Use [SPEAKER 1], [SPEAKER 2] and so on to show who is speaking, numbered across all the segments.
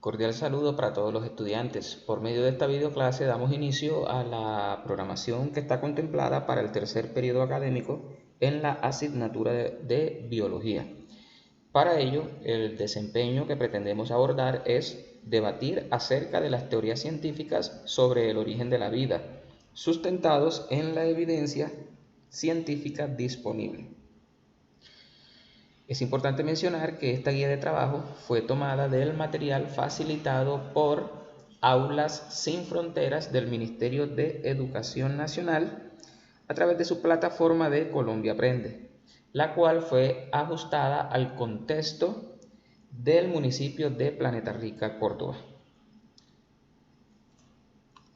[SPEAKER 1] Cordial saludo para todos los estudiantes. Por medio de esta videoclase damos inicio a la programación que está contemplada para el tercer periodo académico en la asignatura de Biología. Para ello, el desempeño que pretendemos abordar es debatir acerca de las teorías científicas sobre el origen de la vida, sustentados en la evidencia científica disponible. Es importante mencionar que esta guía de trabajo fue tomada del material facilitado por Aulas Sin Fronteras del Ministerio de Educación Nacional a través de su plataforma de Colombia Aprende, la cual fue ajustada al contexto del municipio de Planeta Rica, Córdoba.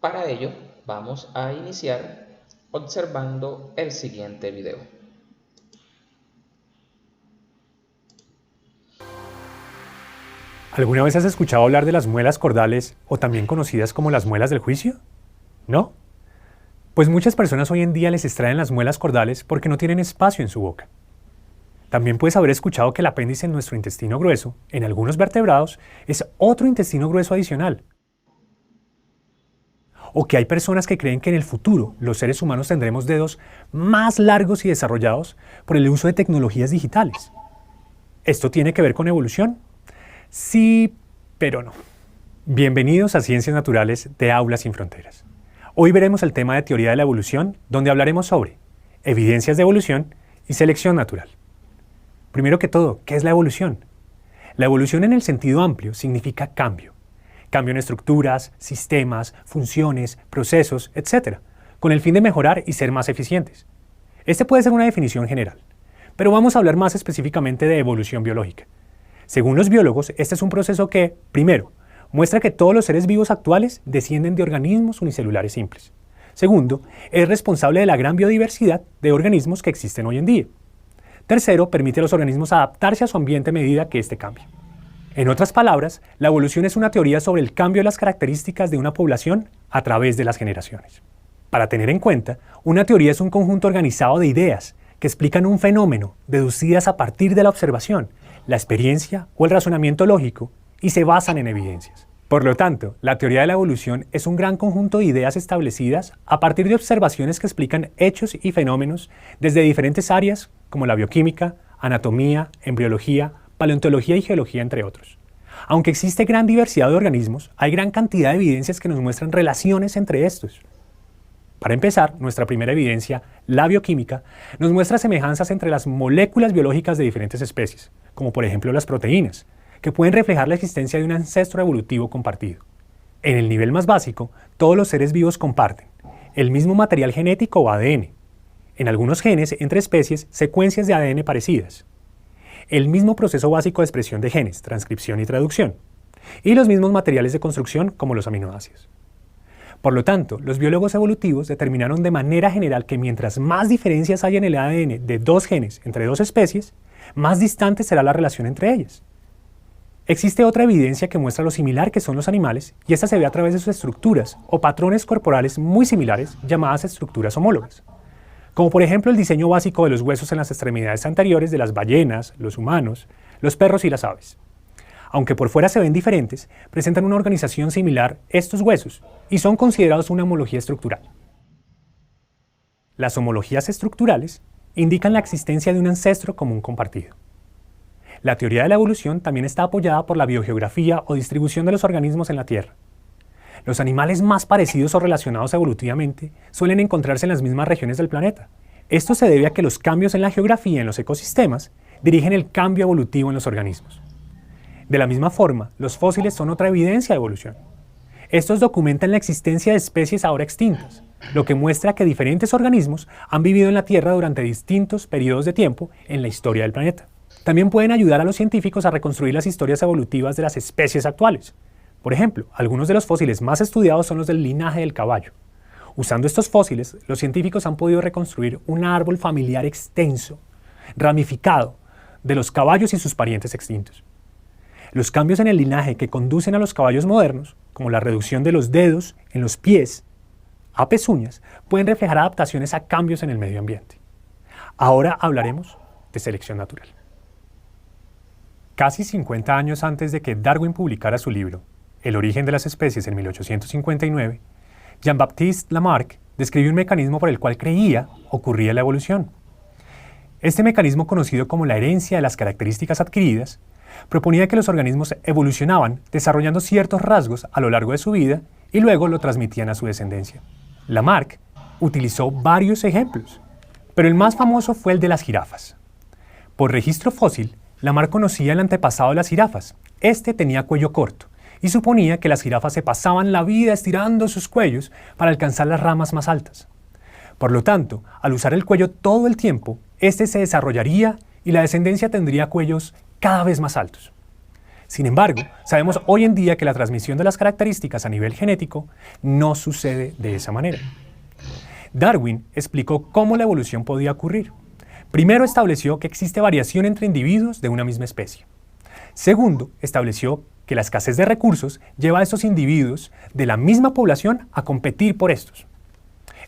[SPEAKER 1] Para ello, vamos a iniciar observando el siguiente video.
[SPEAKER 2] ¿Alguna vez has escuchado hablar de las muelas cordales o también conocidas como las muelas del juicio? ¿No? Pues muchas personas hoy en día les extraen las muelas cordales porque no tienen espacio en su boca. También puedes haber escuchado que el apéndice en nuestro intestino grueso, en algunos vertebrados, es otro intestino grueso adicional. O que hay personas que creen que en el futuro los seres humanos tendremos dedos más largos y desarrollados por el uso de tecnologías digitales. ¿Esto tiene que ver con evolución? Sí, pero no. Bienvenidos a Ciencias Naturales de Aulas Sin Fronteras. Hoy veremos el tema de teoría de la evolución, donde hablaremos sobre evidencias de evolución y selección natural. Primero que todo, ¿qué es la evolución? La evolución en el sentido amplio significa cambio. Cambio en estructuras, sistemas, funciones, procesos, etc., con el fin de mejorar y ser más eficientes. Este puede ser una definición general, pero vamos a hablar más específicamente de evolución biológica. Según los biólogos, este es un proceso que, primero, muestra que todos los seres vivos actuales descienden de organismos unicelulares simples. Segundo, es responsable de la gran biodiversidad de organismos que existen hoy en día. Tercero, permite a los organismos adaptarse a su ambiente a medida que éste cambia. En otras palabras, la evolución es una teoría sobre el cambio de las características de una población a través de las generaciones. Para tener en cuenta, una teoría es un conjunto organizado de ideas que explican un fenómeno deducidas a partir de la observación, la experiencia o el razonamiento lógico y se basan en evidencias. Por lo tanto, la teoría de la evolución es un gran conjunto de ideas establecidas a partir de observaciones que explican hechos y fenómenos desde diferentes áreas como la bioquímica, anatomía, embriología, paleontología y geología, entre otros. Aunque existe gran diversidad de organismos, hay gran cantidad de evidencias que nos muestran relaciones entre estos. Para empezar, nuestra primera evidencia, la bioquímica, nos muestra semejanzas entre las moléculas biológicas de diferentes especies, como por ejemplo las proteínas, que pueden reflejar la existencia de un ancestro evolutivo compartido. En el nivel más básico, todos los seres vivos comparten el mismo material genético o ADN. En algunos genes, entre especies, secuencias de ADN parecidas. El mismo proceso básico de expresión de genes, transcripción y traducción. Y los mismos materiales de construcción como los aminoácidos. Por lo tanto, los biólogos evolutivos determinaron de manera general que mientras más diferencias haya en el ADN de dos genes entre dos especies, más distante será la relación entre ellas. Existe otra evidencia que muestra lo similar que son los animales, y esta se ve a través de sus estructuras o patrones corporales muy similares llamadas estructuras homólogas, como por ejemplo el diseño básico de los huesos en las extremidades anteriores de las ballenas, los humanos, los perros y las aves. Aunque por fuera se ven diferentes, presentan una organización similar estos huesos y son considerados una homología estructural. Las homologías estructurales indican la existencia de un ancestro común compartido. La teoría de la evolución también está apoyada por la biogeografía o distribución de los organismos en la Tierra. Los animales más parecidos o relacionados evolutivamente suelen encontrarse en las mismas regiones del planeta. Esto se debe a que los cambios en la geografía en los ecosistemas dirigen el cambio evolutivo en los organismos. De la misma forma, los fósiles son otra evidencia de evolución. Estos documentan la existencia de especies ahora extintas, lo que muestra que diferentes organismos han vivido en la Tierra durante distintos periodos de tiempo en la historia del planeta. También pueden ayudar a los científicos a reconstruir las historias evolutivas de las especies actuales. Por ejemplo, algunos de los fósiles más estudiados son los del linaje del caballo. Usando estos fósiles, los científicos han podido reconstruir un árbol familiar extenso, ramificado, de los caballos y sus parientes extintos. Los cambios en el linaje que conducen a los caballos modernos, como la reducción de los dedos en los pies a pezuñas, pueden reflejar adaptaciones a cambios en el medio ambiente. Ahora hablaremos de selección natural. Casi 50 años antes de que Darwin publicara su libro, El origen de las especies en 1859, Jean-Baptiste Lamarck describió un mecanismo por el cual creía ocurría la evolución. Este mecanismo, conocido como la herencia de las características adquiridas, proponía que los organismos evolucionaban desarrollando ciertos rasgos a lo largo de su vida y luego lo transmitían a su descendencia. Lamarck utilizó varios ejemplos, pero el más famoso fue el de las jirafas. Por registro fósil, Lamarck conocía el antepasado de las jirafas. Este tenía cuello corto y suponía que las jirafas se pasaban la vida estirando sus cuellos para alcanzar las ramas más altas. Por lo tanto, al usar el cuello todo el tiempo, este se desarrollaría y la descendencia tendría cuellos cada vez más altos. Sin embargo, sabemos hoy en día que la transmisión de las características a nivel genético no sucede de esa manera. Darwin explicó cómo la evolución podía ocurrir. Primero estableció que existe variación entre individuos de una misma especie. Segundo, estableció que la escasez de recursos lleva a estos individuos de la misma población a competir por estos.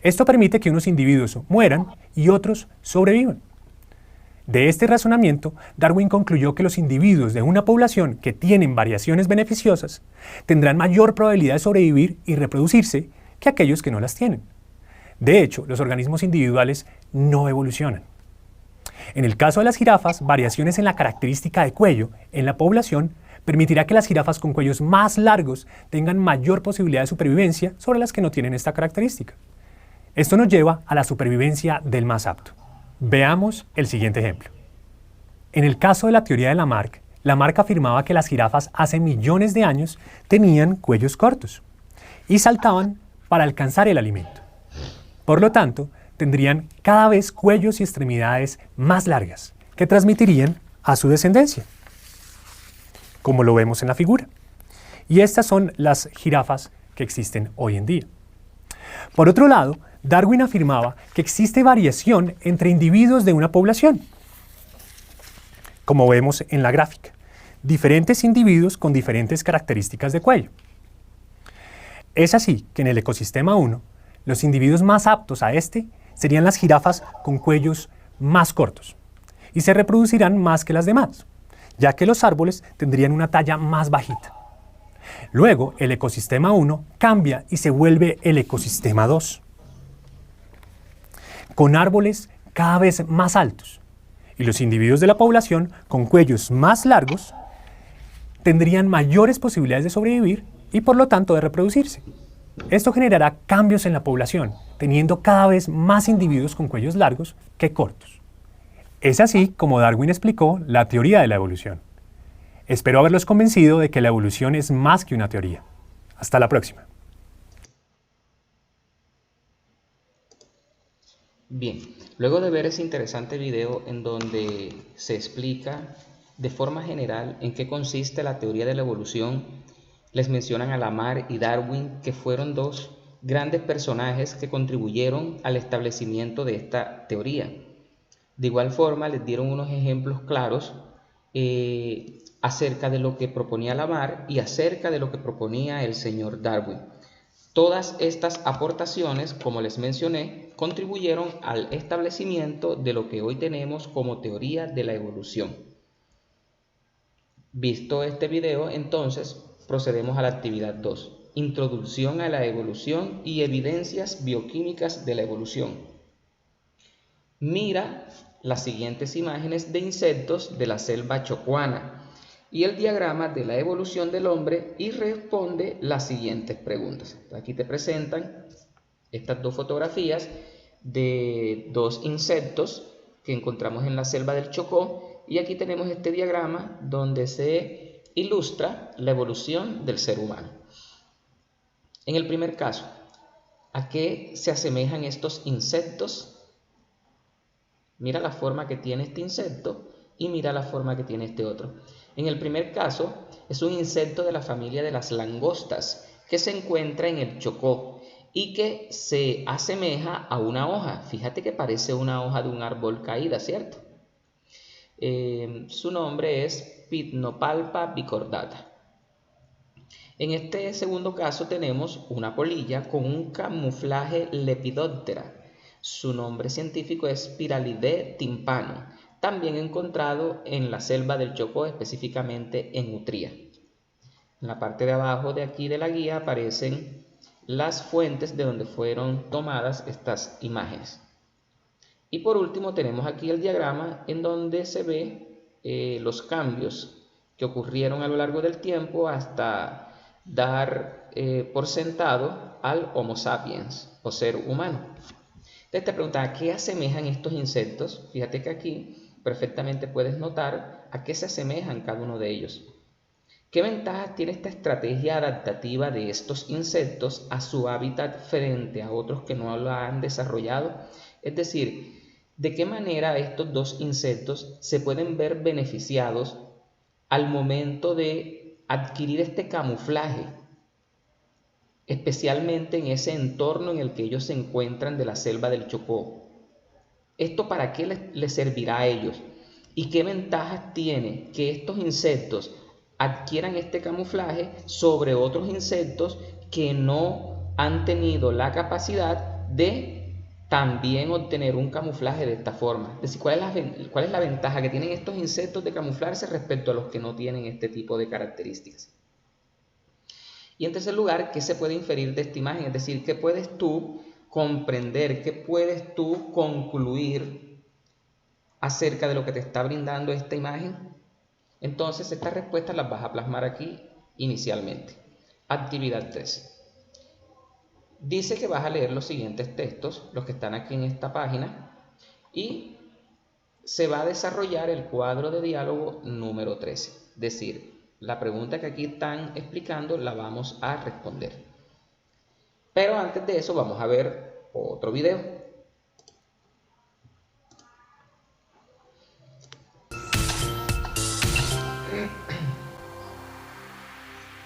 [SPEAKER 2] Esto permite que unos individuos mueran y otros sobrevivan. De este razonamiento, Darwin concluyó que los individuos de una población que tienen variaciones beneficiosas tendrán mayor probabilidad de sobrevivir y reproducirse que aquellos que no las tienen. De hecho, los organismos individuales no evolucionan. En el caso de las jirafas, variaciones en la característica de cuello en la población permitirá que las jirafas con cuellos más largos tengan mayor posibilidad de supervivencia sobre las que no tienen esta característica. Esto nos lleva a la supervivencia del más apto. Veamos el siguiente ejemplo. En el caso de la teoría de Lamarck, Lamarck afirmaba que las jirafas hace millones de años tenían cuellos cortos y saltaban para alcanzar el alimento. Por lo tanto, tendrían cada vez cuellos y extremidades más largas que transmitirían a su descendencia, como lo vemos en la figura. Y estas son las jirafas que existen hoy en día. Por otro lado, Darwin afirmaba que existe variación entre individuos de una población, como vemos en la gráfica, diferentes individuos con diferentes características de cuello. Es así que en el ecosistema 1, los individuos más aptos a este serían las jirafas con cuellos más cortos y se reproducirán más que las demás, ya que los árboles tendrían una talla más bajita. Luego, el ecosistema 1 cambia y se vuelve el ecosistema 2, con árboles cada vez más altos, y los individuos de la población con cuellos más largos tendrían mayores posibilidades de sobrevivir y por lo tanto de reproducirse. Esto generará cambios en la población, teniendo cada vez más individuos con cuellos largos que cortos. Es así como Darwin explicó la teoría de la evolución. Espero haberlos convencido de que la evolución es más que una teoría. Hasta la próxima.
[SPEAKER 1] Bien, luego de ver ese interesante video en donde se explica de forma general en qué consiste la teoría de la evolución, les mencionan a Lamarck y Darwin, que fueron dos grandes personajes que contribuyeron al establecimiento de esta teoría. De igual forma, les dieron unos ejemplos claros acerca de lo que proponía Lamarck y acerca de lo que proponía el señor Darwin. Todas estas aportaciones, como les mencioné, contribuyeron al establecimiento de lo que hoy tenemos como teoría de la evolución. Visto este video, entonces, procedemos a la actividad 2, Introducción a la evolución y evidencias bioquímicas de la evolución. Mira las siguientes imágenes de insectos de la selva chocuana y el diagrama de la evolución del hombre y responde las siguientes preguntas. Aquí te presentan estas dos fotografías de dos insectos que encontramos en la selva del Chocó y aquí tenemos este diagrama donde se ilustra la evolución del ser humano. En el primer caso, ¿a qué se asemejan estos insectos? Mira la forma que tiene este insecto y mira la forma que tiene este otro. En el primer caso, es un insecto de la familia de las langostas que se encuentra en el Chocó y que se asemeja a una hoja. Fíjate que parece una hoja de un árbol caída, ¿cierto? Su nombre es Pycnopalpa bicordata. En este segundo caso tenemos una polilla con un camuflaje lepidóptera. Su nombre científico es Pyralidae tympano, también encontrado en la selva del Chocó, específicamente en Utría. En la parte de abajo de aquí de la guía aparecen las fuentes de donde fueron tomadas estas imágenes. Y por último tenemos aquí el diagrama en donde se ve los cambios que ocurrieron a lo largo del tiempo hasta dar por sentado al Homo sapiens o ser humano. Entonces te preguntaba, ¿qué asemejan estos insectos? Fíjate que aquí perfectamente puedes notar a qué se asemejan cada uno de ellos. ¿Qué ventajas tiene esta estrategia adaptativa de estos insectos a su hábitat frente a otros que no lo han desarrollado? Es decir, ¿de qué manera estos dos insectos se pueden ver beneficiados al momento de adquirir este camuflaje, especialmente en ese entorno en el que ellos se encuentran de la selva del Chocó? ¿Esto para qué les servirá a ellos? ¿Y qué ventajas tiene que estos insectos adquieran este camuflaje sobre otros insectos que no han tenido la capacidad de también obtener un camuflaje de esta forma? Es decir, ¿cuál es la ventaja que tienen estos insectos de camuflarse respecto a los que no tienen este tipo de características? Y en tercer lugar, ¿qué se puede inferir de esta imagen? Es decir, ¿qué puedes tú comprender, qué puedes tú concluir acerca de lo que te está brindando esta imagen? Entonces, estas respuestas las vas a plasmar aquí inicialmente. Actividad 3. Dice que vas a leer los siguientes textos, los que están aquí en esta página, y se va a desarrollar el cuadro de diálogo número 13. Es decir, la pregunta que aquí están explicando la vamos a responder. Pero antes de eso vamos a ver otro video.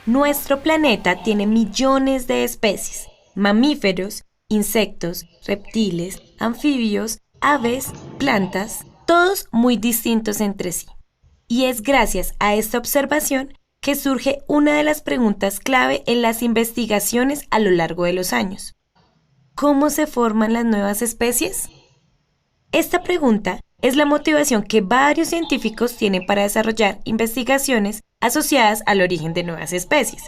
[SPEAKER 3] Nuestro planeta tiene millones de especies, mamíferos, insectos, reptiles, anfibios, aves, plantas, todos muy distintos entre sí. Y es gracias a esta observación que surge una de las preguntas clave en las investigaciones a lo largo de los años. ¿Cómo se forman las nuevas especies? Esta pregunta es la motivación que varios científicos tienen para desarrollar investigaciones asociadas al origen de nuevas especies.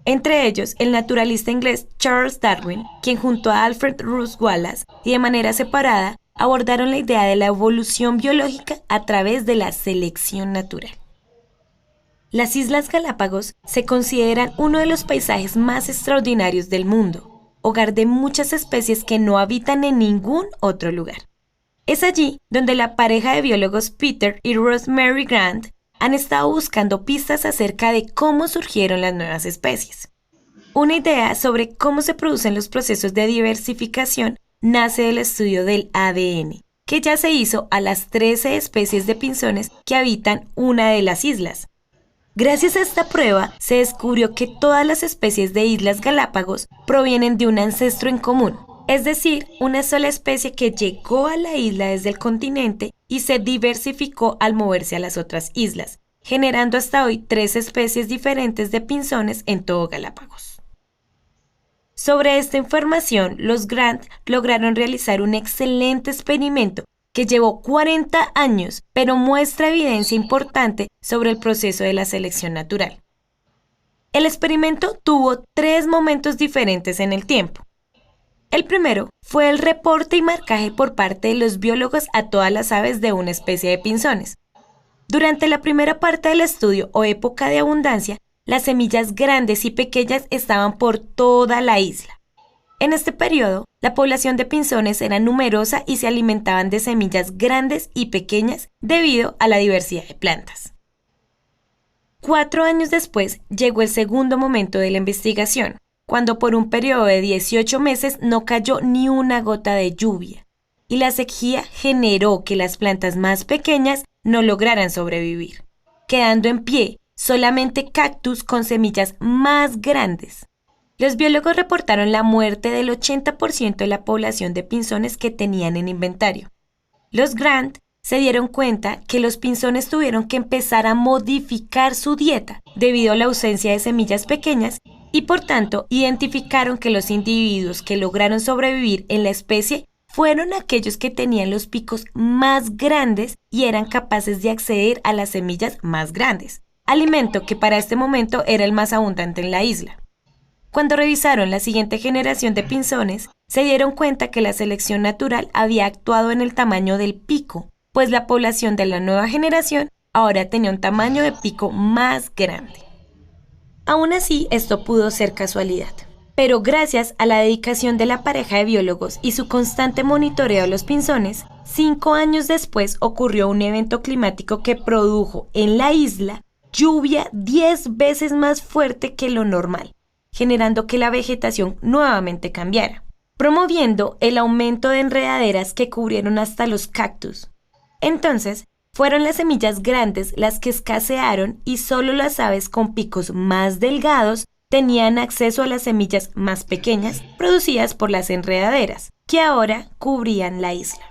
[SPEAKER 3] Entre ellos, el naturalista inglés Charles Darwin, quien junto a Alfred Russel Wallace y de manera separada abordaron la idea de la evolución biológica a través de la selección natural. Las Islas Galápagos se consideran uno de los paisajes más extraordinarios del mundo, hogar de muchas especies que no habitan en ningún otro lugar. Es allí donde la pareja de biólogos Peter y Rosemary Grant han estado buscando pistas acerca de cómo surgieron las nuevas especies. Una idea sobre cómo se producen los procesos de diversificación nace del estudio del ADN, que ya se hizo a las 13 especies de pinzones que habitan una de las islas. Gracias a esta prueba, se descubrió que todas las especies de Islas Galápagos provienen de un ancestro en común, es decir, una sola especie que llegó a la isla desde el continente y se diversificó al moverse a las otras islas, generando hasta hoy 3 especies diferentes de pinzones en todo Galápagos. Sobre esta información, los Grant lograron realizar un excelente experimento que llevó 40 años, pero muestra evidencia importante sobre el proceso de la selección natural. El experimento tuvo 3 momentos diferentes en el tiempo. El primero fue el reporte y marcaje por parte de los biólogos a todas las aves de una especie de pinzones. Durante la primera parte del estudio o época de abundancia, las semillas grandes y pequeñas estaban por toda la isla. En este periodo, la población de pinzones era numerosa y se alimentaban de semillas grandes y pequeñas debido a la diversidad de plantas. 4 años después llegó el segundo momento de la investigación, cuando por un periodo de 18 meses no cayó ni una gota de lluvia, y la sequía generó que las plantas más pequeñas no lograran sobrevivir, quedando en pie solamente cactus con semillas más grandes. Los biólogos reportaron la muerte del 80% de la población de pinzones que tenían en inventario. Los Grant se dieron cuenta que los pinzones tuvieron que empezar a modificar su dieta debido a la ausencia de semillas pequeñas y por tanto identificaron que los individuos que lograron sobrevivir en la especie fueron aquellos que tenían los picos más grandes y eran capaces de acceder a las semillas más grandes. alimento que para este momento era el más abundante en la isla. Cuando revisaron la siguiente generación de pinzones, se dieron cuenta que la selección natural había actuado en el tamaño del pico, pues la población de la nueva generación ahora tenía un tamaño de pico más grande. Aún así, esto pudo ser casualidad. Pero gracias a la dedicación de la pareja de biólogos y su constante monitoreo de los pinzones, 5 años después ocurrió un evento climático que produjo en la isla lluvia 10 veces más fuerte que lo normal, generando que la vegetación nuevamente cambiara, promoviendo el aumento de enredaderas que cubrieron hasta los cactus. Entonces, fueron las semillas grandes las que escasearon y solo las aves con picos más delgados tenían acceso a las semillas más pequeñas producidas por las enredaderas, que ahora cubrían la isla.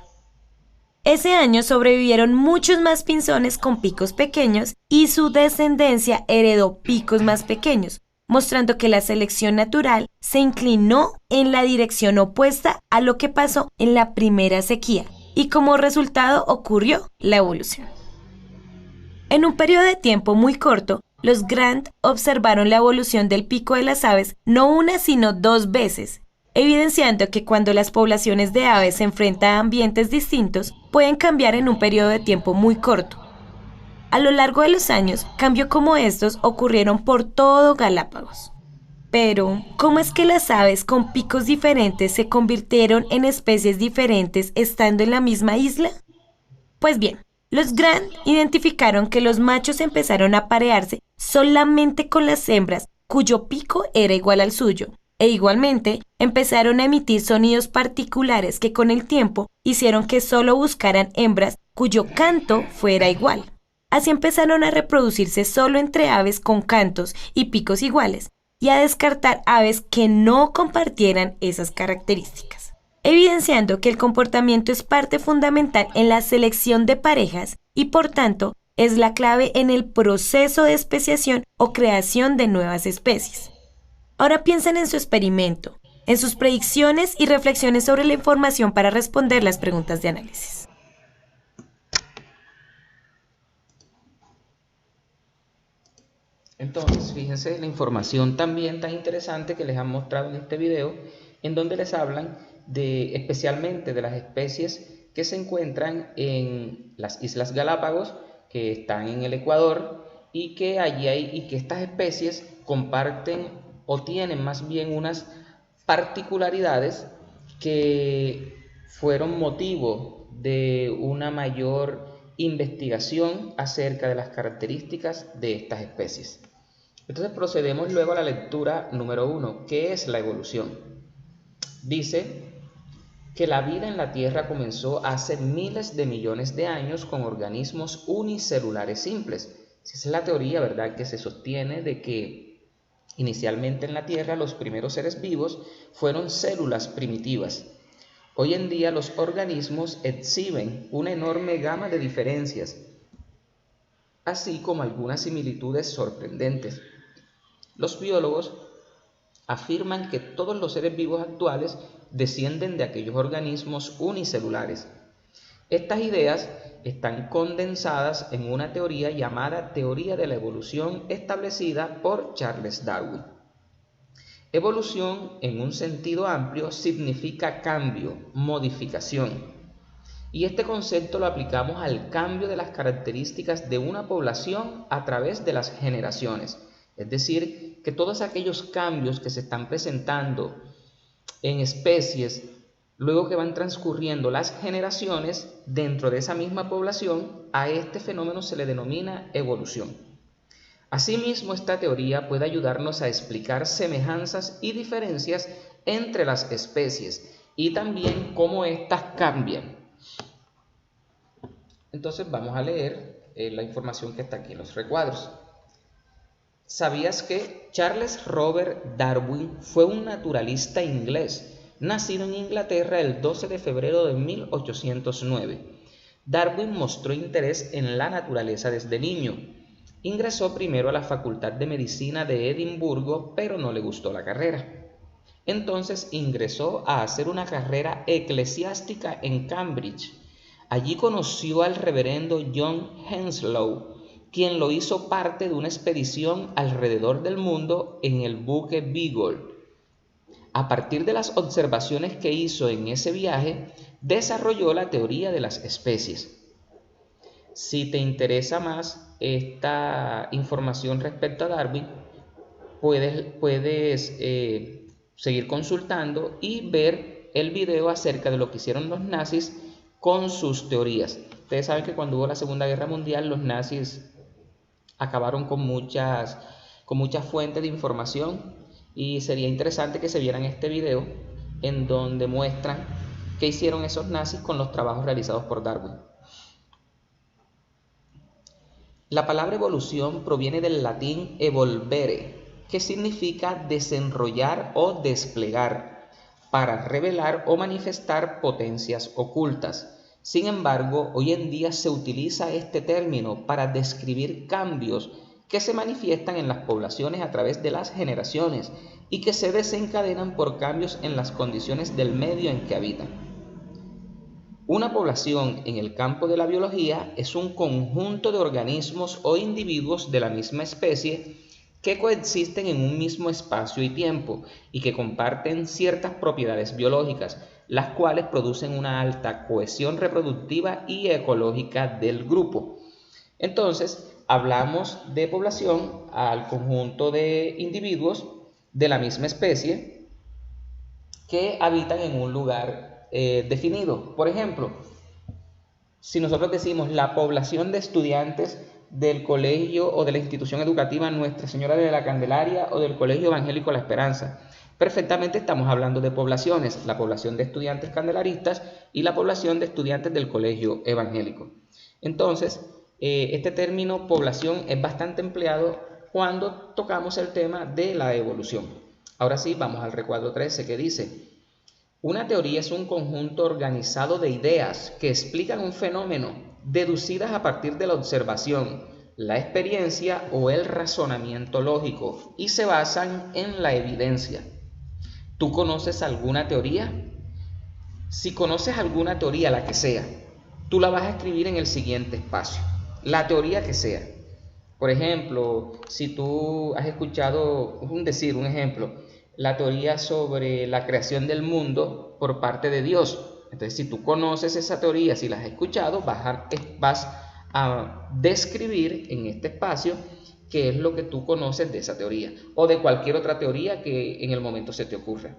[SPEAKER 3] Ese año sobrevivieron muchos más pinzones con picos pequeños y su descendencia heredó picos más pequeños, mostrando que la selección natural se inclinó en la dirección opuesta a lo que pasó en la primera sequía, y como resultado ocurrió la evolución. En un periodo de tiempo muy corto, los Grant observaron la evolución del pico de las aves no una sino 2 veces, evidenciando que cuando las poblaciones de aves se enfrentan a ambientes distintos, pueden cambiar en un periodo de tiempo muy corto. A lo largo de los años, cambios como estos ocurrieron por todo Galápagos. Pero, ¿cómo es que las aves con picos diferentes se convirtieron en especies diferentes estando en la misma isla? Pues bien, los Grant identificaron que los machos empezaron a aparearse solamente con las hembras cuyo pico era igual al suyo, e igualmente empezaron a emitir sonidos particulares que con el tiempo hicieron que solo buscaran hembras cuyo canto fuera igual. Así empezaron a reproducirse solo entre aves con cantos y picos iguales, y a descartar aves que no compartieran esas características, evidenciando que el comportamiento es parte fundamental en la selección de parejas y por tanto es la clave en el proceso de especiación o creación de nuevas especies. Ahora piensen en su experimento, en sus predicciones y reflexiones sobre la información para responder las preguntas de análisis.
[SPEAKER 1] Entonces, fíjense la información también tan interesante que les han mostrado en este video, en donde les hablan especialmente de las especies que se encuentran en las Islas Galápagos, que están en el Ecuador, y que estas especies comparten o tienen más bien unas particularidades que fueron motivo de una mayor investigación acerca de las características de estas especies. Entonces procedemos luego a la lectura número 1, ¿qué es la evolución? Dice que la vida en la Tierra comenzó hace miles de millones de años con organismos unicelulares simples. Esa es la teoría, ¿verdad?, que se sostiene de que inicialmente en la Tierra los primeros seres vivos fueron células primitivas. Hoy en día los organismos exhiben una enorme gama de diferencias, así como algunas similitudes sorprendentes. Los biólogos afirman que todos los seres vivos actuales descienden de aquellos organismos unicelulares. Estas ideas están condensadas en una teoría llamada teoría de la evolución establecida por Charles Darwin. Evolución, en un sentido amplio, significa cambio, modificación. Y este concepto lo aplicamos al cambio de las características de una población a través de las generaciones. Es decir, que todos aquellos cambios que se están presentando en especies, luego que van transcurriendo las generaciones dentro de esa misma población, a este fenómeno se le denomina evolución. Asimismo, esta teoría puede ayudarnos a explicar semejanzas y diferencias entre las especies y también cómo éstas cambian. Entonces vamos a leer la información que está aquí en los recuadros. ¿Sabías que Charles Robert Darwin fue un naturalista inglés, nacido en Inglaterra el 12 de febrero de 1809? Darwin mostró interés en la naturaleza desde niño. Ingresó primero a la Facultad de Medicina de Edimburgo, pero no le gustó la carrera. Entonces ingresó a hacer una carrera eclesiástica en Cambridge. Allí conoció al reverendo John Henslow, quien lo hizo parte de una expedición alrededor del mundo en el buque Beagle. A partir de las observaciones que hizo en ese viaje, desarrolló la teoría de las especies. Si te interesa más esta información respecto a Darwin, puedes seguir consultando y ver el video acerca de lo que hicieron los nazis con sus teorías. Ustedes saben que cuando hubo la Segunda Guerra Mundial, los nazis acabaron con muchas fuentes de información, y sería interesante que se vieran este video en donde muestran qué hicieron esos nazis con los trabajos realizados por Darwin. La palabra evolución proviene del latín evolvere, que significa desenrollar o desplegar, para revelar o manifestar potencias ocultas. Sin embargo, hoy en día se utiliza este término para describir cambios que se manifiestan en las poblaciones a través de las generaciones y que se desencadenan por cambios en las condiciones del medio en que habitan. Una población en el campo de la biología es un conjunto de organismos o individuos de la misma especie que coexisten en un mismo espacio y tiempo y que comparten ciertas propiedades biológicas, las cuales producen una alta cohesión reproductiva y ecológica del grupo. Entonces, hablamos de población al conjunto de individuos de la misma especie que habitan en un lugar definido. Por ejemplo, si nosotros decimos la población de estudiantes del colegio o de la institución educativa Nuestra Señora de la Candelaria o del Colegio Evangélico La Esperanza, perfectamente estamos hablando de poblaciones, la población de estudiantes candelaristas y la población de estudiantes del colegio evangélico. Entonces, este término población es bastante empleado cuando tocamos el tema de la evolución. Ahora sí, vamos al recuadro 13 que dice: una teoría es un conjunto organizado de ideas que explican un fenómeno deducidas a partir de la observación, la experiencia o el razonamiento lógico y se basan en la evidencia. ¿Tú conoces alguna teoría? Si conoces alguna teoría, la que sea, tú la vas a escribir en el siguiente espacio, la teoría que sea. Por ejemplo, si tú has escuchado, un ejemplo, la teoría sobre la creación del mundo por parte de Dios. Entonces, si tú conoces esa teoría, si la has escuchado, vas a describir en este espacio qué es lo que tú conoces de esa teoría o de cualquier otra teoría que en el momento se te ocurra.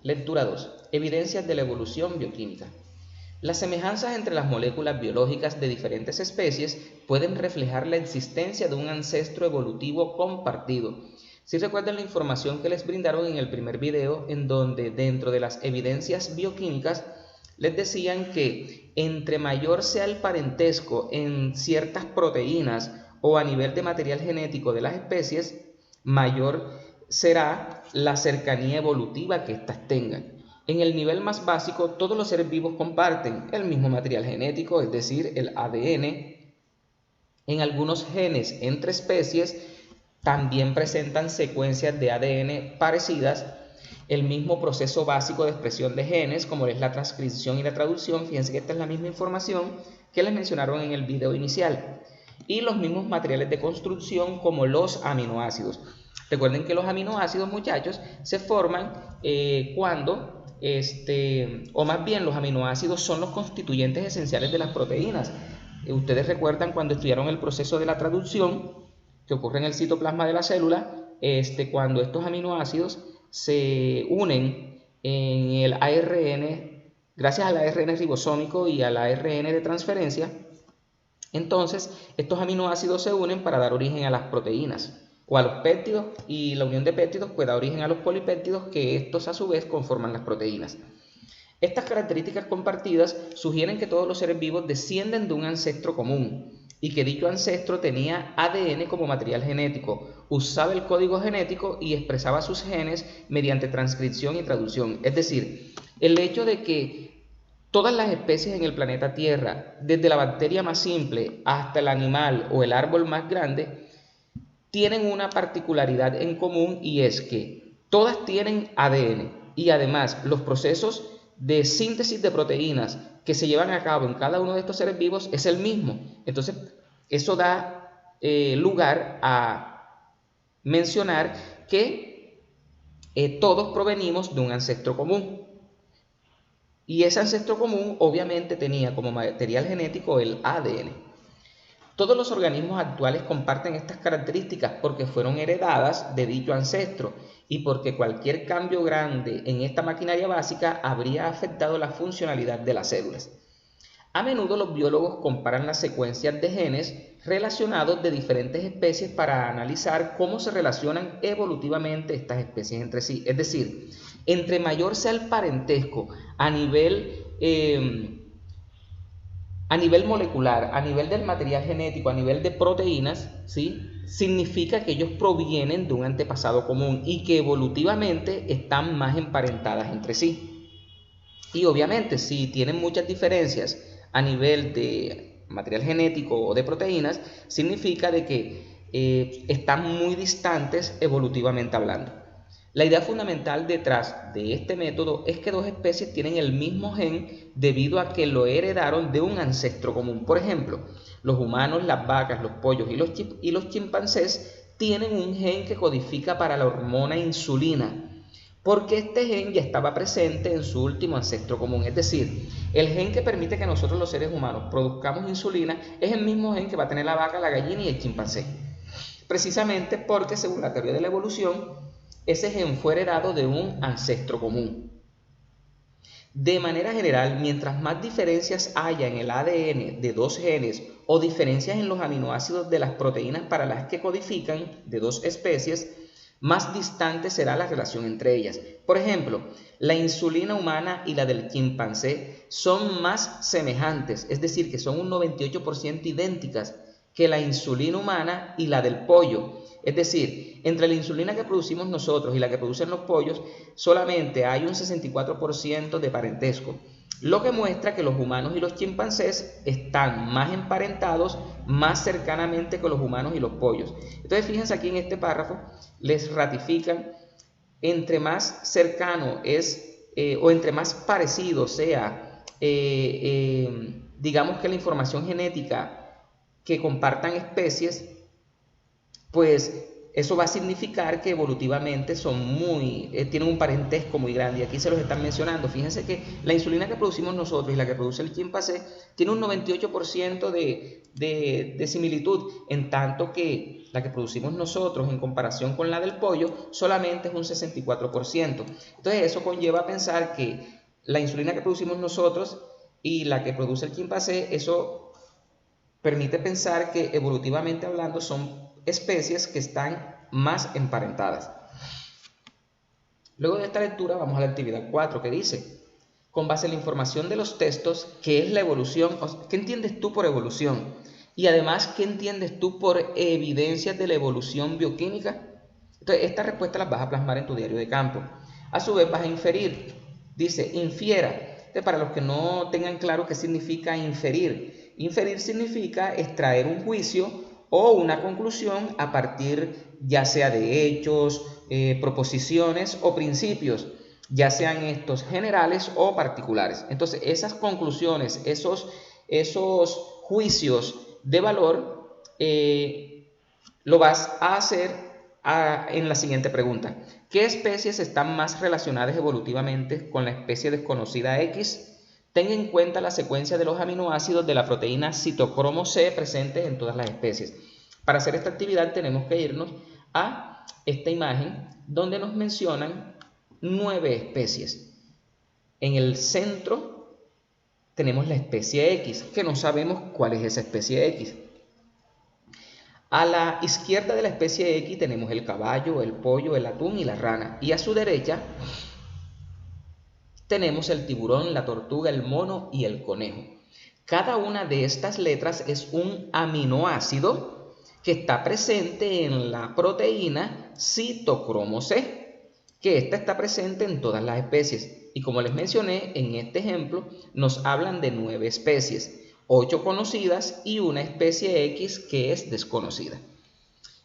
[SPEAKER 1] Lectura 2. Evidencias de la evolución bioquímica. Las semejanzas entre las moléculas biológicas de diferentes especies pueden reflejar la existencia de un ancestro evolutivo compartido. Si recuerdan la información que les brindaron en el primer video, en donde dentro de las evidencias bioquímicas les decían que entre mayor sea el parentesco en ciertas proteínas o a nivel de material genético de las especies, mayor será la cercanía evolutiva que éstas tengan. En el nivel más básico, todos los seres vivos comparten el mismo material genético, es decir, el ADN. En algunos genes entre especies también presentan secuencias de ADN parecidas, el mismo proceso básico de expresión de genes, como es la transcripción y la traducción. Fíjense que esta es la misma información que les mencionaron en el video inicial. Y los mismos materiales de construcción, como los aminoácidos. Recuerden que los aminoácidos, muchachos, se forman cuando... o más bien los aminoácidos son los constituyentes esenciales de las proteínas. Ustedes recuerdan cuando estudiaron el proceso de la traducción que ocurre en el citoplasma de la célula, cuando estos aminoácidos se unen en el ARN, gracias al ARN ribosómico y al ARN de transferencia, entonces estos aminoácidos se unen para dar origen a las proteínas o a los péptidos, y la unión de péptidos puede dar origen a los polipéptidos, que estos a su vez conforman las proteínas. Estas características compartidas sugieren que todos los seres vivos descienden de un ancestro común y que dicho ancestro tenía ADN como material genético, usaba el código genético y expresaba sus genes mediante transcripción y traducción. Es decir, el hecho de que todas las especies en el planeta Tierra, desde la bacteria más simple hasta el animal o el árbol más grande, tienen una particularidad en común, y es que todas tienen ADN y además los procesos de síntesis de proteínas que se llevan a cabo en cada uno de estos seres vivos es el mismo. Entonces, eso da lugar a mencionar que todos provenimos de un ancestro común. Y ese ancestro común obviamente tenía como material genético el ADN. Todos los organismos actuales comparten estas características porque fueron heredadas de dicho ancestro y porque cualquier cambio grande en esta maquinaria básica habría afectado la funcionalidad de las células. A menudo los biólogos comparan las secuencias de genes relacionados de diferentes especies para analizar cómo se relacionan evolutivamente estas especies entre sí. Es decir, entre mayor sea el parentesco a nivel molecular, a nivel del material genético, a nivel de proteínas, ¿sí?, significa que ellos provienen de un antepasado común y que evolutivamente están más emparentadas entre sí. Y obviamente, si tienen muchas diferencias a nivel de material genético o de proteínas, significa de que están muy distantes evolutivamente hablando. La idea fundamental detrás de este método es que dos especies tienen el mismo gen debido a que lo heredaron de un ancestro común. Por ejemplo, los humanos, las vacas, los pollos y los chimpancés tienen un gen que codifica para la hormona insulina, porque este gen ya estaba presente en su último ancestro común. Es decir, el gen que permite que nosotros los seres humanos produzcamos insulina es el mismo gen que va a tener la vaca, la gallina y el chimpancé. Precisamente porque, según la teoría de la evolución, ese gen fue heredado de un ancestro común. De manera general, mientras más diferencias haya en el ADN de dos genes o diferencias en los aminoácidos de las proteínas para las que codifican de dos especies, más distante será la relación entre ellas. Por ejemplo, la insulina humana y la del chimpancé son más semejantes, es decir, que son un 98% idénticas que la insulina humana y la del pollo. Es decir, entre la insulina que producimos nosotros y la que producen los pollos, solamente hay un 64% de parentesco, lo que muestra que los humanos y los chimpancés están más emparentados más cercanamente que los humanos y los pollos. Entonces, fíjense aquí en este párrafo, les ratifican, entre más cercano es, o entre más parecido sea, digamos que la información genética que compartan especies, pues eso va a significar que evolutivamente tienen un parentesco muy grande. Y aquí se los están mencionando. Fíjense que la insulina que producimos nosotros y la que produce el chimpancé tiene un 98% de similitud, en tanto que la que producimos nosotros en comparación con la del pollo solamente es un 64%. Entonces eso conlleva a pensar que la insulina que producimos nosotros y la que produce el chimpancé, eso permite pensar que evolutivamente hablando son especies que están más emparentadas. Luego de esta lectura vamos a la actividad 4, que dice: con base en la información de los textos, ¿qué es la evolución? ¿Qué entiendes tú por evolución? Y además, ¿qué entiendes tú por evidencias de la evolución bioquímica? Entonces, estas respuestas las vas a plasmar en tu diario de campo. A su vez vas a inferir. Dice, infiera. Entonces, para los que no tengan claro qué significa inferir, inferir significa extraer un juicio o una conclusión a partir ya sea de hechos, proposiciones o principios, ya sean estos generales o particulares. Entonces, esas conclusiones, esos juicios de valor, lo vas a hacer en la siguiente pregunta. ¿Qué especies están más relacionadas evolutivamente con la especie desconocida X? Ten en cuenta la secuencia de los aminoácidos de la proteína citocromo C presentes en todas las especies. Para hacer esta actividad tenemos que irnos a esta imagen donde nos mencionan 9 especies. En el centro tenemos la especie X, que no sabemos cuál es esa especie X. A la izquierda de la especie X tenemos el caballo, el pollo, el atún y la rana. Y a su derecha tenemos el tiburón, la tortuga, el mono y el conejo. Cada una de estas letras es un aminoácido que está presente en la proteína citocromo C, que esta está presente en todas las especies. Y como les mencioné, en este ejemplo nos hablan de 9 especies, 8 conocidas y una especie X que es desconocida.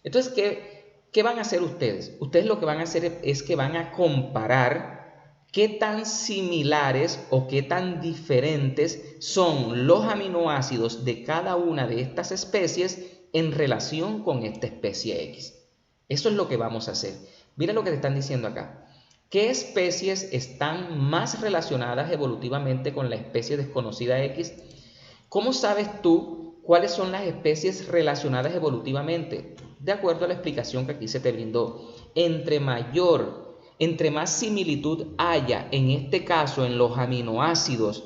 [SPEAKER 1] Entonces, ¿qué van a hacer ustedes? Ustedes lo que van a hacer es que van a comparar qué tan similares o qué tan diferentes son los aminoácidos de cada una de estas especies en relación con esta especie X. Eso es lo que vamos a hacer. Mira lo que te están diciendo acá. ¿Qué especies están más relacionadas evolutivamente con la especie desconocida X? ¿Cómo sabes tú cuáles son las especies relacionadas evolutivamente? De acuerdo a la explicación que aquí se te brindó. Entre más similitud haya, en este caso en los aminoácidos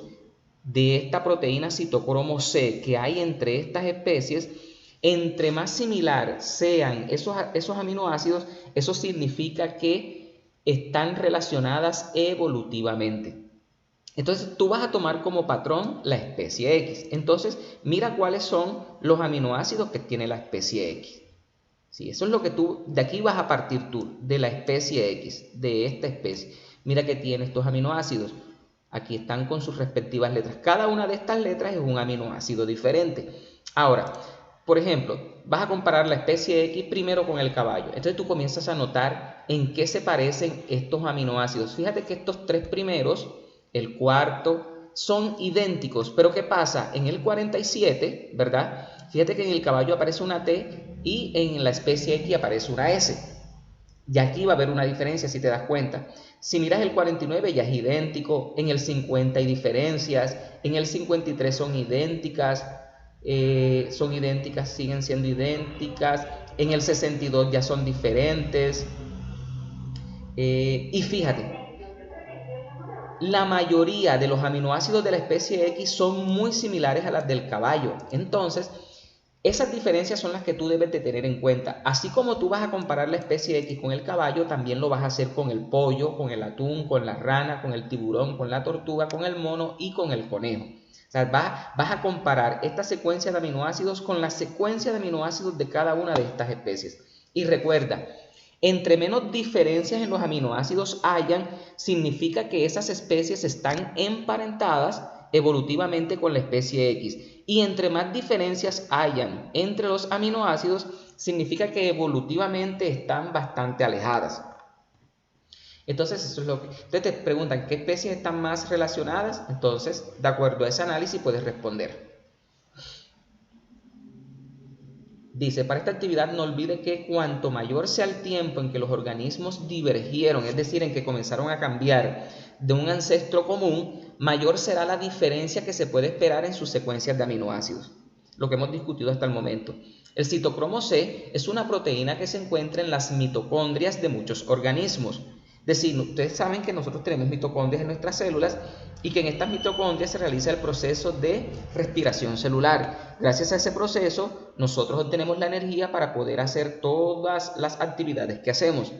[SPEAKER 1] de esta proteína citocromo C que hay entre estas especies, entre más similar sean esos aminoácidos, eso significa que están relacionadas evolutivamente. Entonces tú vas a tomar como patrón la especie X. Entonces mira cuáles son los aminoácidos que tiene la especie X. Sí, eso es lo que de aquí vas a partir tú, de la especie X, de esta especie. Mira que tiene estos aminoácidos. Aquí están con sus respectivas letras. Cada una de estas letras es un aminoácido diferente. Ahora, por ejemplo, vas a comparar la especie X primero con el caballo. Entonces tú comienzas a notar en qué se parecen estos aminoácidos. Fíjate que estos tres primeros, el cuarto, son idénticos. Pero ¿qué pasa? En el 47, ¿verdad? Fíjate que en el caballo aparece una T y en la especie X aparece una S. Y aquí va a haber una diferencia si te das cuenta. Si miras el 49 ya es idéntico, en el 50 hay diferencias, en el 53 son idénticas, siguen siendo idénticas, en el 62 ya son diferentes. Y fíjate, la mayoría de los aminoácidos de la especie X son muy similares a las del caballo. Entonces, esas diferencias son las que tú debes de tener en cuenta. Así como tú vas a comparar la especie X con el caballo, también lo vas a hacer con el pollo, con el atún, con la rana, con el tiburón, con la tortuga, con el mono y con el conejo. O sea, vas a comparar esta secuencia de aminoácidos con la secuencia de aminoácidos de cada una de estas especies. Y recuerda, entre menos diferencias en los aminoácidos hayan, significa que esas especies están emparentadas evolutivamente con la especie X. Y entre más diferencias hayan entre los aminoácidos, significa que evolutivamente están bastante alejadas. Entonces, eso es lo que... Entonces te preguntan, ¿qué especies están más relacionadas? Entonces, de acuerdo a ese análisis, puedes responder. Dice, para esta actividad no olvide que cuanto mayor sea el tiempo en que los organismos divergieron, es decir, en que comenzaron a cambiar de un ancestro común, mayor será la diferencia que se puede esperar en sus secuencias de aminoácidos. Lo que hemos discutido hasta el momento. El citocromo C es una proteína que se encuentra en las mitocondrias de muchos organismos. Es decir, ustedes saben que nosotros tenemos mitocondrias en nuestras células y que en estas mitocondrias se realiza el proceso de respiración celular. Gracias a ese proceso, nosotros obtenemos la energía para poder hacer todas las actividades que hacemos.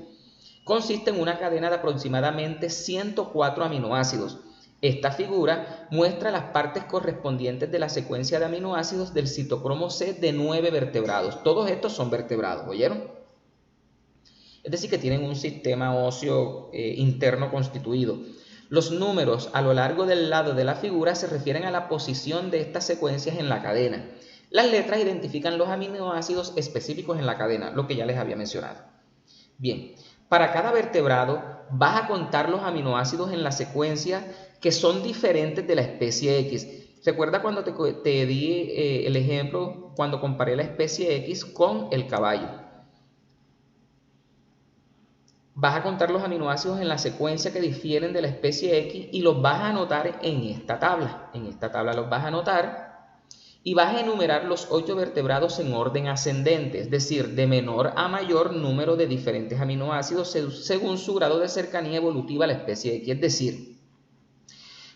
[SPEAKER 1] Consiste en una cadena de aproximadamente 104 aminoácidos. Esta figura muestra las partes correspondientes de la secuencia de aminoácidos del citocromo C de 9 vertebrados. Todos estos son vertebrados, ¿oyeron? Es decir, que tienen un sistema óseo interno constituido. Los números a lo largo del lado de la figura se refieren a la posición de estas secuencias en la cadena. Las letras identifican los aminoácidos específicos en la cadena, lo que ya les había mencionado. Bien, para cada vertebrado vas a contar los aminoácidos en la secuencia que son diferentes de la especie X. Recuerda cuando te di el ejemplo cuando comparé la especie X con el caballo. Vas a contar los aminoácidos en la secuencia que difieren de la especie X y los vas a anotar en esta tabla. En esta tabla los vas a anotar y vas a enumerar los 8 vertebrados en orden ascendente, es decir, de menor a mayor número de diferentes aminoácidos según su grado de cercanía evolutiva a la especie X. Es decir,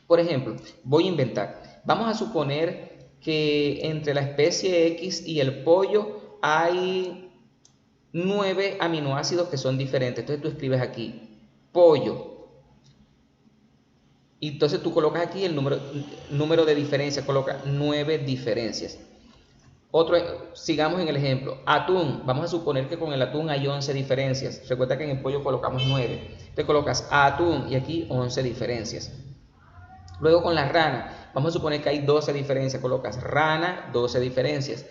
[SPEAKER 1] por ejemplo, voy a inventar. Vamos a suponer que entre la especie X y el pollo hay 9 aminoácidos que son diferentes. Entonces tú escribes aquí pollo y entonces tú colocas aquí el número de diferencias, coloca 9 diferencias. Sigamos en el ejemplo, atún. Vamos a suponer que con el atún hay 11 diferencias. Recuerda que en el pollo colocamos 9. Te colocas atún y aquí 11 diferencias. Luego con la rana, vamos a suponer que hay 12 diferencias. Colocas rana, 12 diferencias.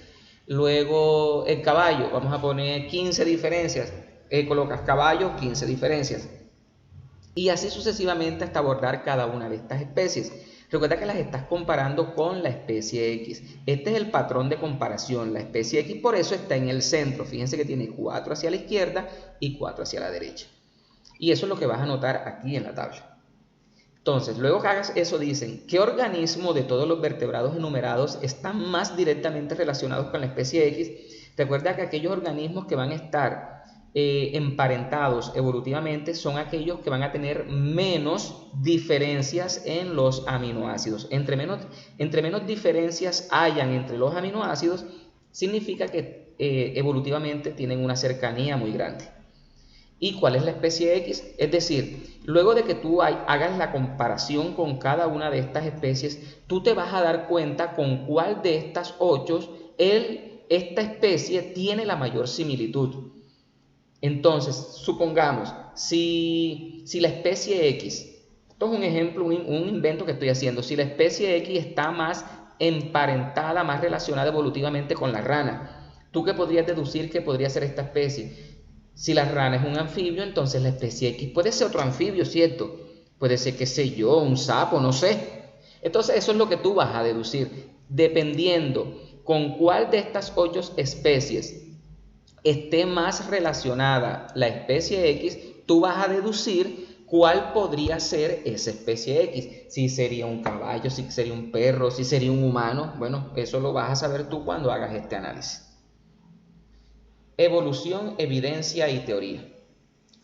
[SPEAKER 1] Luego el caballo, vamos a poner 15 diferencias, colocas caballo, 15 diferencias. y así sucesivamente hasta abordar cada una de estas especies. Recuerda que las estás comparando con la especie X. Este es el patrón de comparación. La especie X por eso está en el centro. Fíjense que tiene 4 hacia la izquierda y 4 hacia la derecha. Y eso es lo que vas a notar aquí en la tabla. Entonces, luego que hagas eso, dicen, ¿qué organismo de todos los vertebrados enumerados están más directamente relacionados con la especie X? Recuerda que aquellos organismos que van a estar emparentados evolutivamente son aquellos que van a tener menos diferencias en los aminoácidos. Entre menos diferencias hayan entre los aminoácidos, significa que evolutivamente tienen una cercanía muy grande. ¿Y cuál es la especie X? Es decir, luego de que tú hagas la comparación con cada una de estas especies, tú te vas a dar cuenta con cuál de estas 8 esta especie tiene la mayor similitud. Entonces, supongamos, si la especie X, esto es un ejemplo, un invento que estoy haciendo, si la especie X está más emparentada, más relacionada evolutivamente con la rana, ¿tú qué podrías deducir que podría ser esta especie? Si la rana es un anfibio, entonces la especie X puede ser otro anfibio, ¿cierto? Puede ser, qué sé yo, un sapo, no sé. Entonces eso es lo que tú vas a deducir, dependiendo con cuál de estas 8 especies esté más relacionada la especie X, tú vas a deducir cuál podría ser esa especie X. Si sería un caballo, si sería un perro, si sería un humano. Bueno, eso lo vas a saber tú cuando hagas este análisis. Evolución, evidencia y teoría.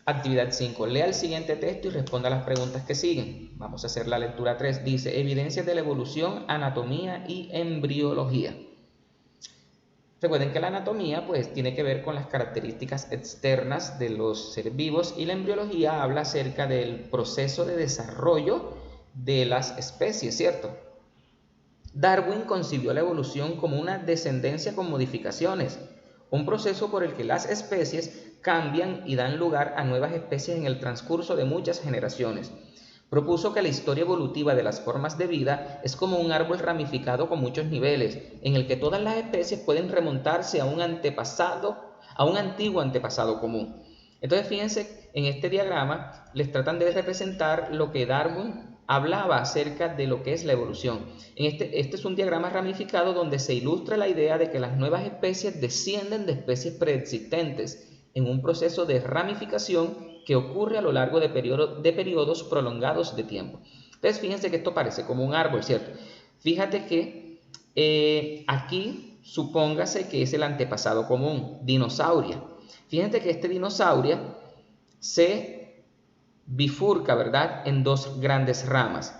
[SPEAKER 1] Actividad 5. Lea el siguiente texto y responda a las preguntas que siguen. Vamos a hacer la lectura 3. Dice, evidencias de la evolución, anatomía y embriología. Recuerden que la anatomía pues tiene que ver con las características externas de los seres vivos y la embriología habla acerca del proceso de desarrollo de las especies, ¿cierto? Darwin concibió la evolución como una descendencia con modificaciones, un proceso por el que las especies cambian y dan lugar a nuevas especies en el transcurso de muchas generaciones. Propuso que la historia evolutiva de las formas de vida es como un árbol ramificado con muchos niveles, en el que todas las especies pueden remontarse a un antiguo antepasado común. Entonces, fíjense, en este diagrama les tratan de representar lo que Darwin hablaba acerca de lo que es la evolución. Este es un diagrama ramificado donde se ilustra la idea de que las nuevas especies descienden de especies preexistentes en un proceso de ramificación que ocurre a lo largo de periodos prolongados de tiempo. Entonces, fíjense que esto parece como un árbol, ¿cierto? Fíjate que aquí supóngase que es el antepasado común, dinosauria. Fíjate que este dinosauria se bifurca, ¿verdad?, en 2 grandes ramas.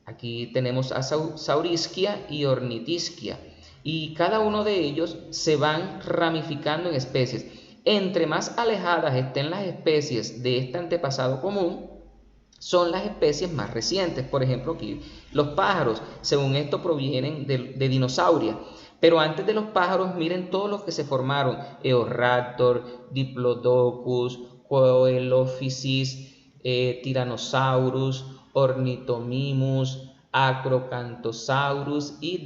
[SPEAKER 1] Aquí tenemos a Saurisquia y Ornitisquia. Y cada uno de ellos se van ramificando en especies. Entre más alejadas estén las especies de este antepasado común, son las especies más recientes. Por ejemplo, aquí los pájaros, según esto, provienen de dinosauria. Pero antes de los pájaros, miren todos los que se formaron: Eoraptor, Diplodocus, Coelophysis, Tyrannosaurus, Ornithomimus, Acrocanthosaurus y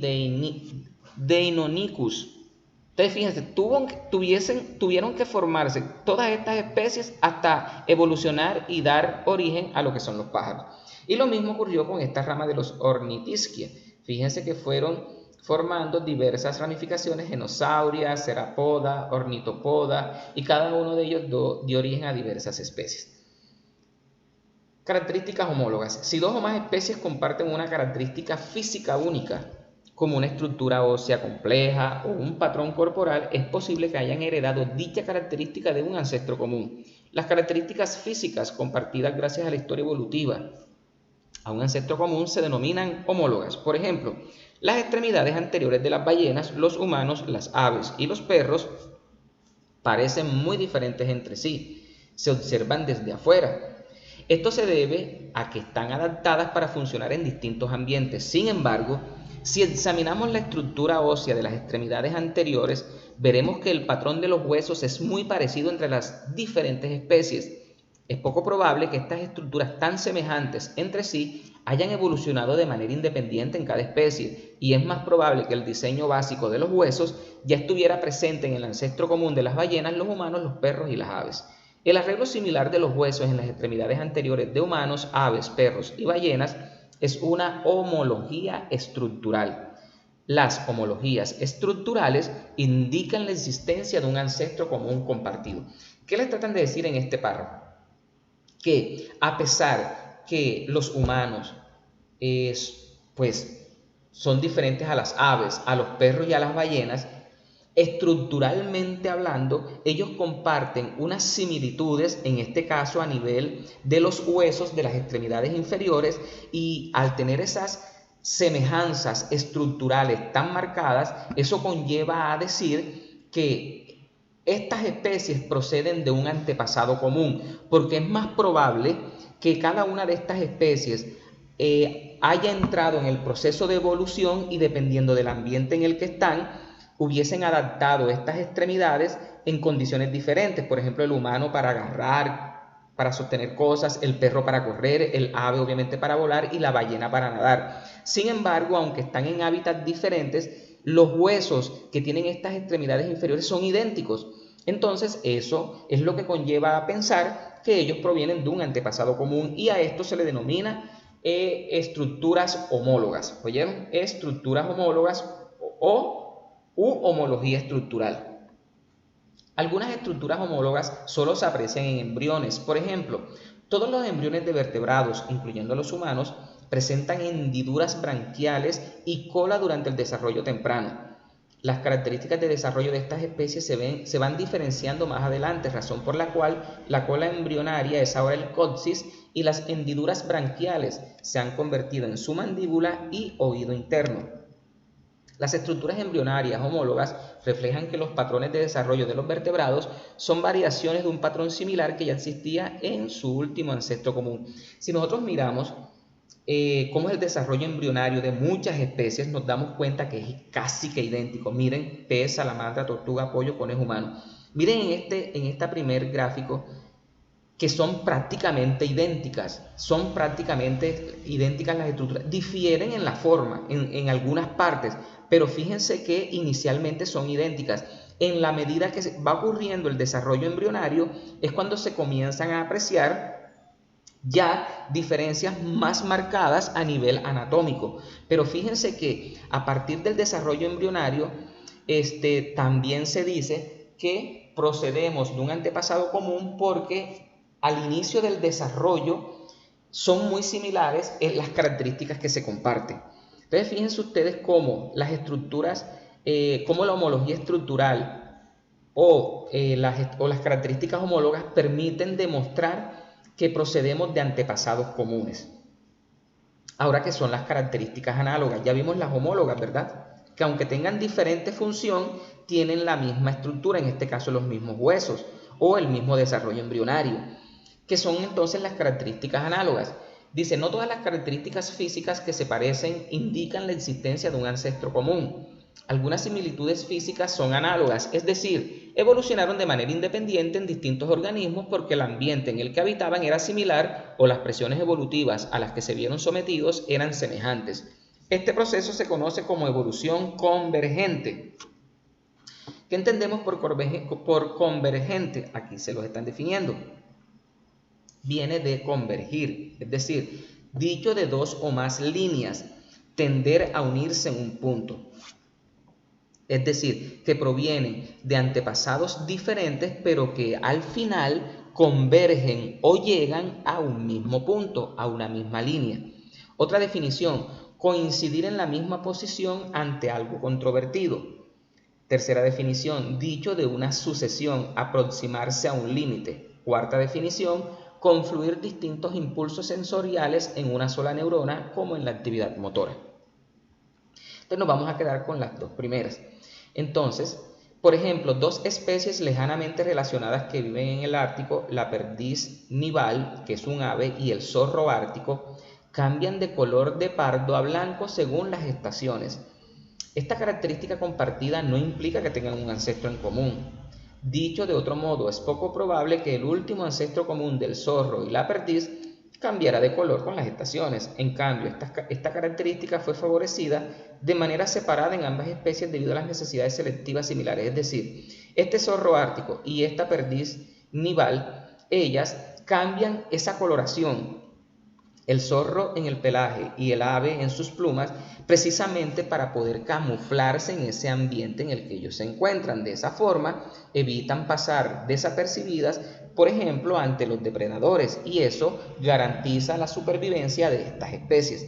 [SPEAKER 1] Deinonychus. Entonces, fíjense, tuvieron que formarse todas estas especies hasta evolucionar y dar origen a lo que son los pájaros. Y lo mismo ocurrió con esta rama de los Ornitisquia. Fíjense que fueron formando diversas ramificaciones: Genosauria, Cerapoda, Ornitopoda, y cada uno de ellos dio origen a diversas especies. Características homólogas. Si 2 o más especies comparten una característica física única, como una estructura ósea compleja o un patrón corporal, es posible que hayan heredado dicha característica de un ancestro común. Las características físicas compartidas gracias a la historia evolutiva a un ancestro común se denominan homólogas. Por ejemplo, las extremidades anteriores de las ballenas, los humanos, las aves y los perros parecen muy diferentes entre sí. Se observan desde afuera. Esto se debe a que están adaptadas para funcionar en distintos ambientes. Sin embargo, si examinamos la estructura ósea de las extremidades anteriores, veremos que el patrón de los huesos es muy parecido entre las diferentes especies. Es poco probable que estas estructuras tan semejantes entre sí hayan evolucionado de manera independiente en cada especie, y es más probable que el diseño básico de los huesos ya estuviera presente en el ancestro común de las ballenas, los humanos, los perros y las aves. El arreglo similar de los huesos en las extremidades anteriores de humanos, aves, perros y ballenas es una homología estructural. Las homologías estructurales indican la existencia de un ancestro común compartido. ¿Qué les tratan de decir en este párrafo? Que a pesar que los humanos pues, son diferentes a las aves, a los perros y a las ballenas, estructuralmente hablando, ellos comparten unas similitudes, en este caso a nivel de los huesos de las extremidades inferiores, y al tener esas semejanzas estructurales tan marcadas, eso conlleva a decir que estas especies proceden de un antepasado común, porque es más probable que cada una de estas especies haya entrado en el proceso de evolución y, dependiendo del ambiente en el que están, hubiesen adaptado estas extremidades en condiciones diferentes. Por ejemplo, el humano para agarrar, para sostener cosas, el perro para correr, el ave obviamente para volar y la ballena para nadar. Sin embargo, aunque están en hábitats diferentes, los huesos que tienen estas extremidades inferiores son idénticos. Entonces, eso es lo que conlleva a pensar que ellos provienen de un antepasado común, y a esto se le denomina estructuras homólogas. ¿Oyeron? Estructuras homólogas u homología estructural. Algunas estructuras homólogas solo se aprecian en embriones. Por ejemplo, todos los embriones de vertebrados, incluyendo los humanos, presentan hendiduras branquiales y cola durante el desarrollo temprano. Las características de desarrollo de estas especies se van diferenciando más adelante, razón por la cual la cola embrionaria es ahora el coxis y las hendiduras branquiales se han convertido en su mandíbula y oído interno. Las estructuras embrionarias homólogas reflejan que los patrones de desarrollo de los vertebrados son variaciones de un patrón similar que ya existía en su último ancestro común. Si nosotros miramos cómo es el desarrollo embrionario de muchas especies, nos damos cuenta que es casi que idéntico. Miren, pez, salamandra, tortuga, pollo, conejo humano. Miren en este primer gráfico que son prácticamente idénticas. Son prácticamente idénticas las estructuras. Difieren en la forma, en algunas partes, pero fíjense que inicialmente son idénticas. En la medida que va ocurriendo el desarrollo embrionario es cuando se comienzan a apreciar ya diferencias más marcadas a nivel anatómico. Pero fíjense que a partir del desarrollo embrionario también se dice que procedemos de un antepasado común, porque al inicio del desarrollo son muy similares en las características que se comparten. Entonces fíjense ustedes cómo las estructuras, cómo la homología estructural o las características homólogas permiten demostrar que procedemos de antepasados comunes. Ahora, ¿qué son las características análogas? Ya vimos las homólogas, ¿verdad? Que aunque tengan diferente función, tienen la misma estructura, en este caso los mismos huesos o el mismo desarrollo embrionario. ¿Qué son entonces las características análogas? Dice, no todas las características físicas que se parecen indican la existencia de un ancestro común. Algunas similitudes físicas son análogas, es decir, evolucionaron de manera independiente en distintos organismos porque el ambiente en el que habitaban era similar o las presiones evolutivas a las que se vieron sometidos eran semejantes. Este proceso se conoce como evolución convergente. ¿Qué entendemos por convergente? Aquí se los están definiendo. Viene de convergir, es decir, dicho de dos o más líneas, tender a unirse en un punto. Es decir, que provienen de antepasados diferentes, pero que al final convergen o llegan a un mismo punto, a una misma línea. Otra definición, coincidir en la misma posición ante algo controvertido. Tercera definición, dicho de una sucesión, aproximarse a un límite. Cuarta definición, confluir distintos impulsos sensoriales en una sola neurona, como en la actividad motora. Entonces nos vamos a quedar con las dos primeras. Entonces, por ejemplo, dos especies lejanamente relacionadas que viven en el Ártico, la perdiz nival, que es un ave, y el zorro ártico, cambian de color de pardo a blanco según las estaciones. Esta característica compartida no implica que tengan un ancestro en común. Dicho de otro modo, es poco probable que el último ancestro común del zorro y la perdiz cambiara de color con las estaciones. En cambio, esta característica fue favorecida de manera separada en ambas especies debido a las necesidades selectivas similares. Es decir, este zorro ártico y esta perdiz nival ellas cambian esa coloración, el zorro en el pelaje y el ave en sus plumas, precisamente para poder camuflarse en ese ambiente en el que ellos se encuentran. De esa forma evitan pasar desapercibidas, por ejemplo, ante los depredadores, y eso garantiza la supervivencia de estas especies.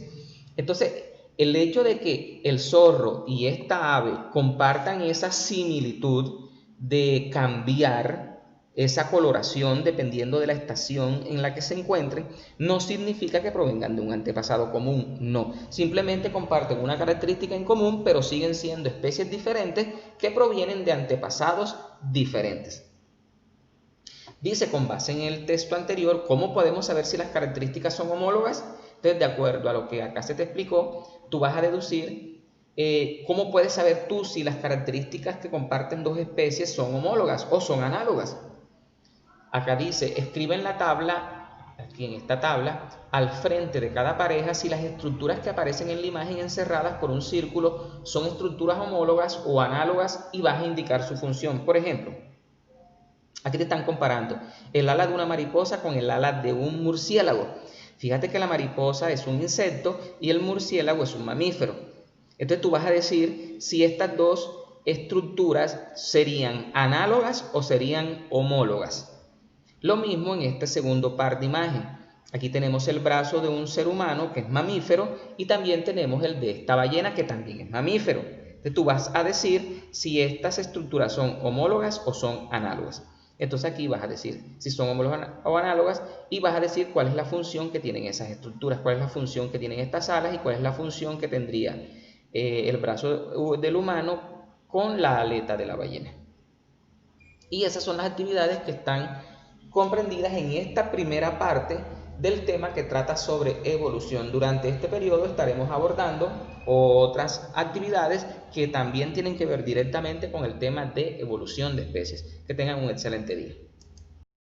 [SPEAKER 1] Entonces, el hecho de que el zorro y esta ave compartan esa similitud de cambiar esa coloración dependiendo de la estación en la que se encuentren, no significa que provengan de un antepasado común, no. Simplemente comparten una característica en común, pero siguen siendo especies diferentes que provienen de antepasados diferentes. Dice, con base en el texto anterior, ¿cómo podemos saber si las características son homólogas? Entonces, de acuerdo a lo que acá se te explicó, tú vas a deducir cómo puedes saber tú si las características que comparten dos especies son homólogas o son análogas. Acá dice, escribe en la tabla, aquí en esta tabla, al frente de cada pareja si las estructuras que aparecen en la imagen encerradas por un círculo son estructuras homólogas o análogas, y vas a indicar su función. Por ejemplo, aquí te están comparando el ala de una mariposa con el ala de un murciélago. Fíjate que la mariposa es un insecto y el murciélago es un mamífero. Entonces tú vas a decir si estas dos estructuras serían análogas o serían homólogas. Lo mismo en este segundo par de imagen. Aquí tenemos el brazo de un ser humano que es mamífero y también tenemos el de esta ballena que también es mamífero. Entonces tú vas a decir si estas estructuras son homólogas o son análogas. Entonces aquí vas a decir si son homólogas o análogas y vas a decir cuál es la función que tienen esas estructuras, cuál es la función que tienen estas alas y cuál es la función que tendría el brazo del humano con la aleta de la ballena. Y esas son las actividades que están comprendidas en esta primera parte del tema que trata sobre evolución. Durante este periodo estaremos abordando otras actividades que también tienen que ver directamente con el tema de evolución de especies. Que tengan un excelente día.